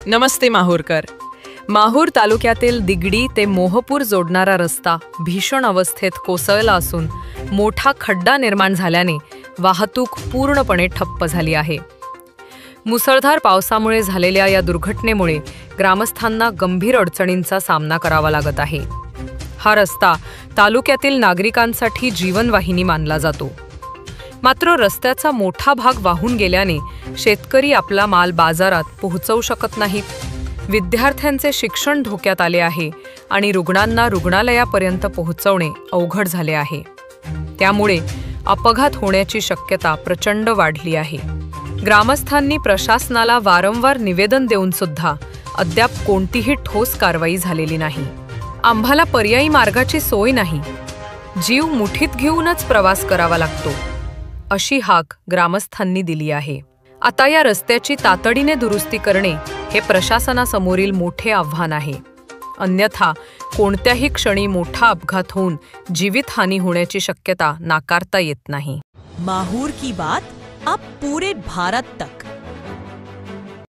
नमस्ते माहूरकर. माहूर तालुक्यातील दिगडी ते मोहपूर जोडणारा रस्ता भीषण अवस्थेत कोसळला असून मोठा खड्डा निर्माण झाल्याने वाहतूक पूर्णपणे ठप्प झाली आहे. मुसळधार पावसामुळे झालेल्या या दुर्घटनेमुळे ग्रामस्थांना गंभीर अडचणींचा सामना करावा लागत आहे. हा रस्ता तालुक्यातील नागरिकांसाठी जीवनवाहिनी मानला जातो. मात्र रस्त्याचा मोठा भाग वाहून गेल्याने शेतकरी आपला माल बाजारात पोहोचवू शकत नाहीत. विद्यार्थ्यांचे शिक्षण धोक्यात आले आहे आणि रुग्णांना रुग्णालयापर्यंत पोहोचवणे अवघड झाले आहे. त्यामुळे अपघात होण्याची शक्यता प्रचंड वाढली आहे. ग्रामस्थांनी प्रशासनाला वारंवार निवेदन देऊन सुद्धा अद्याप कोणतीही ठोस कारवाई झालेली नाही. आम्हाला पर्यायी मार्गाची सोय नाही, जीव मुठीत घेऊनच प्रवास करावा लागतो, अशी हाक ग्रामस्थांनी दिली आहे. आता या रस्त्याची तातडीने दुरुस्ती करणे हे प्रशासनासमोरील मोठे आव्हान आहे. अन्यथा कोणत्याही क्षणी मोठा अपघात होऊन जीवितहानी होण्याची शक्यता नाकारता येत नाही. माहूर की बात अब पूरे भारत तक.